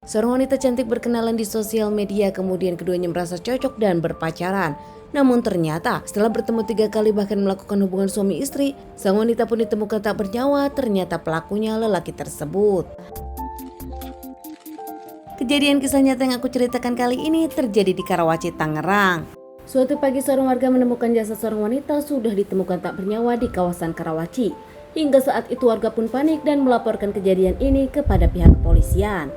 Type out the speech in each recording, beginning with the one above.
Seorang wanita cantik berkenalan di sosial media, kemudian keduanya merasa cocok dan berpacaran. Namun ternyata setelah bertemu 3 kali bahkan melakukan hubungan suami istri, sang wanita pun ditemukan tak bernyawa. Ternyata pelakunya lelaki tersebut. Kejadian kisah nyata yang aku ceritakan kali ini terjadi di Karawaci, Tangerang. Suatu pagi seorang warga menemukan jasad seorang wanita sudah ditemukan tak bernyawa di kawasan Karawaci. Hingga saat itu warga pun panik dan melaporkan kejadian ini kepada pihak kepolisian.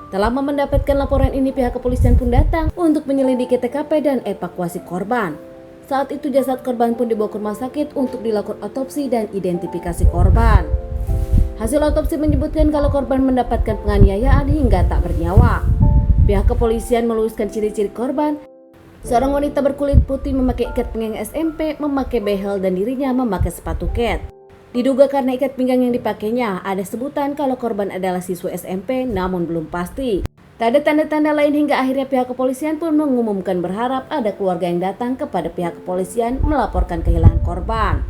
Tak lama mendapatkan laporan ini, pihak kepolisian pun datang untuk menyelidiki TKP dan evakuasi korban. Saat itu jasad korban pun dibawa ke rumah sakit untuk dilakukan otopsi dan identifikasi korban. Hasil otopsi menyebutkan kalau korban mendapatkan penganiayaan hingga tak bernyawa. Pihak kepolisian meluluskan ciri-ciri korban. Seorang wanita berkulit putih memakai ikat pinggang SMP, memakai behel dan dirinya memakai sepatu ket. Diduga karena ikat pinggang yang dipakainya, ada sebutan kalau korban adalah siswa SMP namun belum pasti. Tak ada tanda-tanda lain hingga akhirnya pihak kepolisian pun mengumumkan berharap ada keluarga yang datang kepada pihak kepolisian melaporkan kehilangan korban.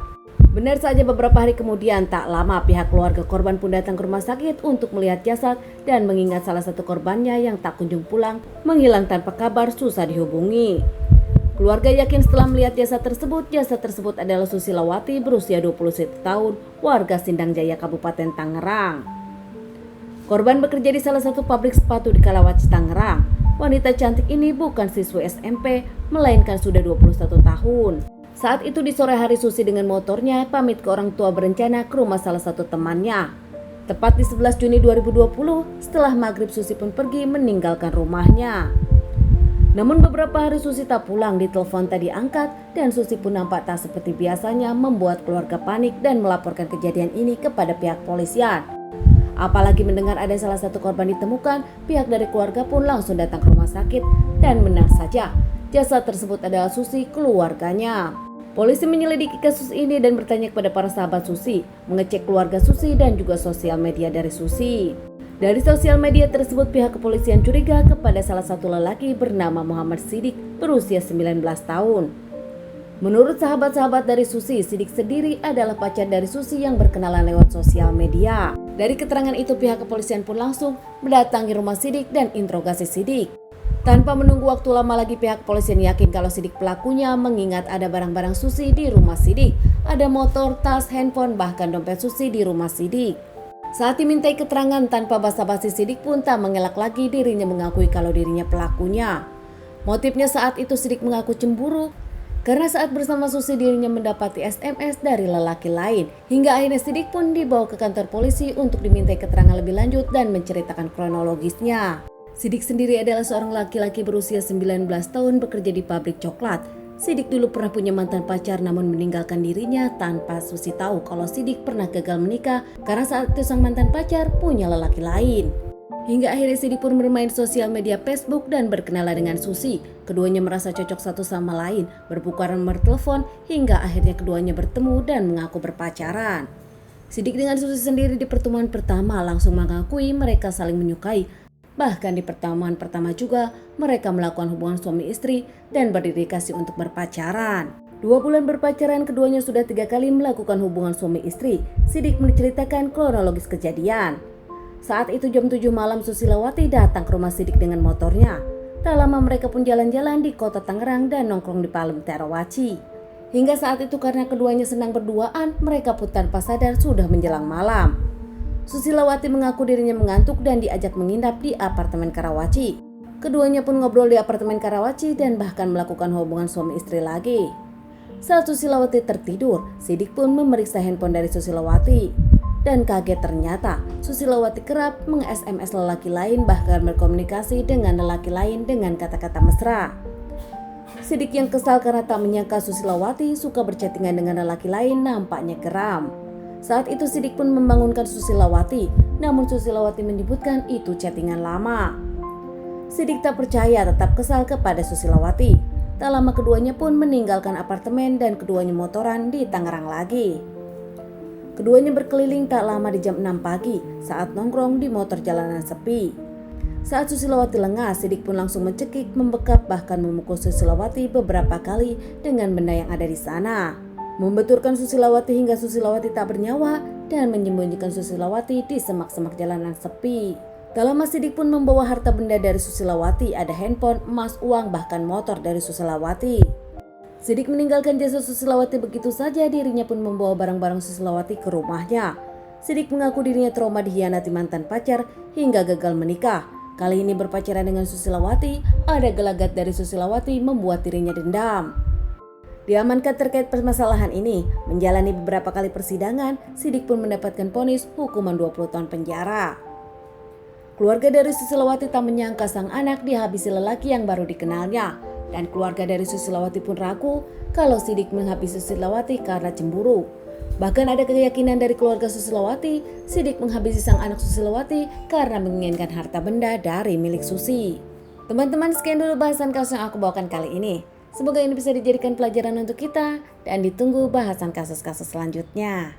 Benar saja beberapa hari kemudian, tak lama pihak keluarga korban pun datang ke rumah sakit untuk melihat jasad dan mengingat salah satu korbannya yang tak kunjung pulang, menghilang tanpa kabar, susah dihubungi. Keluarga yakin setelah melihat jasad tersebut adalah Susilawati berusia 21 tahun, warga Sindang Jaya, Kabupaten Tangerang. Korban bekerja di salah satu pabrik sepatu di Karawaci, Tangerang. Wanita cantik ini bukan siswa SMP, melainkan sudah 21 tahun. Saat itu di sore hari, Susi dengan motornya pamit ke orang tua berencana ke rumah salah satu temannya. Tepat di 11 Juni 2020, setelah maghrib Susi pun pergi meninggalkan rumahnya. Namun beberapa hari Susi tak pulang, ditelepon tak diangkat dan Susi pun nampak tak seperti biasanya, membuat keluarga panik dan melaporkan kejadian ini kepada pihak polisian. Apalagi mendengar ada salah satu korban ditemukan, pihak dari keluarga pun langsung datang ke rumah sakit dan benar saja, jasad tersebut adalah Susi, keluarganya. Polisi menyelidiki kasus ini dan bertanya kepada para sahabat Susi, mengecek keluarga Susi dan juga sosial media dari Susi. Dari sosial media tersebut, pihak kepolisian curiga kepada salah satu lelaki bernama Muhammad Sidik berusia 19 tahun. Menurut sahabat-sahabat dari Susi, Sidik sendiri adalah pacar dari Susi yang berkenalan lewat sosial media. Dari keterangan itu, pihak kepolisian pun langsung mendatangi rumah Sidik dan interogasi Sidik. Tanpa menunggu waktu lama lagi, pihak kepolisian yakin kalau Sidik pelakunya, mengingat ada barang-barang Susi di rumah Sidik. Ada motor, tas, handphone, bahkan dompet Susi di rumah Sidik. Saat dimintai keterangan tanpa basa-basi, Sidik pun tak mengelak lagi, dirinya mengakui kalau dirinya pelakunya. Motifnya saat itu Sidik mengaku cemburu karena saat bersama Susi dirinya mendapati SMS dari lelaki lain. Hingga akhirnya Sidik pun dibawa ke kantor polisi untuk dimintai keterangan lebih lanjut dan menceritakan kronologisnya. Sidik sendiri adalah seorang laki-laki berusia 19 tahun bekerja di pabrik coklat. Sidik dulu pernah punya mantan pacar namun meninggalkan dirinya tanpa Susi tahu kalau Sidik pernah gagal menikah karena saat itu sang mantan pacar punya lelaki lain. Hingga akhirnya Sidik pun bermain sosial media Facebook dan berkenalan dengan Susi. Keduanya merasa cocok satu sama lain, berbukaran nomor telepon hingga akhirnya keduanya bertemu dan mengaku berpacaran. Sidik dengan Susi sendiri di pertemuan pertama langsung mengakui mereka saling menyukai. Bahkan di pertemuan pertama juga mereka melakukan hubungan suami istri dan berdedikasi untuk berpacaran. 2 bulan berpacaran, keduanya sudah 3 kali melakukan hubungan suami istri. Sidik menceritakan kronologis kejadian. Saat itu jam 7 malam, Susilawati datang ke rumah Sidik dengan motornya. Tak lama mereka pun jalan-jalan di kota Tangerang dan nongkrong di Palem Karawaci. Hingga saat itu karena keduanya senang berduaan, mereka pun tanpa sadar sudah menjelang malam. Susilawati mengaku dirinya mengantuk dan diajak menginap di apartemen Karawaci. Keduanya pun ngobrol di apartemen Karawaci dan bahkan melakukan hubungan suami istri lagi. Saat Susilawati tertidur, Sidik pun memeriksa handphone dari Susilawati. Dan kaget ternyata Susilawati kerap meng-SMS lelaki lain, bahkan berkomunikasi dengan lelaki lain dengan kata-kata mesra. Sidik yang kesal karena tak menyangka Susilawati suka berchattingan dengan lelaki lain nampaknya geram. Saat itu Sidik pun membangunkan Susilawati, namun Susilawati menyebutkan itu chattingan lama. Sidik tak percaya, tetap kesal kepada Susilawati. Tak lama keduanya pun meninggalkan apartemen dan keduanya motoran di Tangerang lagi. Keduanya berkeliling tak lama di jam 6 pagi saat nongkrong di motor jalanan sepi. Saat Susilawati lengah, Sidik pun langsung mencekik, membekap, bahkan memukul Susilawati beberapa kali dengan benda yang ada di sana. Membenturkan Susilawati hingga Susilawati tak bernyawa dan menyembunyikan Susilawati di semak-semak jalanan sepi. Tak lama Sidik pun membawa harta benda dari Susilawati, ada handphone, emas, uang, bahkan motor dari Susilawati. Sidik meninggalkan jasa Susilawati begitu saja, dirinya pun membawa barang-barang Susilawati ke rumahnya. Sidik mengaku dirinya trauma dikhianati mantan pacar hingga gagal menikah. Kali ini berpacaran dengan Susilawati, ada gelagat dari Susilawati membuat dirinya dendam. Diamankan terkait permasalahan ini, menjalani beberapa kali persidangan, Sidik pun mendapatkan vonis hukuman 20 tahun penjara. Keluarga dari Susilawati tak menyangka sang anak dihabisi lelaki yang baru dikenalnya, dan keluarga dari Susilawati pun ragu kalau Sidik menghabisi Susilawati karena cemburu. Bahkan ada keyakinan dari keluarga Susilawati, Sidik menghabisi sang anak Susilawati karena menginginkan harta benda dari milik Susi. Teman-teman, sekian dulu bahasan kasus yang aku bawakan kali ini. Semoga ini bisa dijadikan pelajaran untuk kita dan ditunggu bahasan kasus-kasus selanjutnya.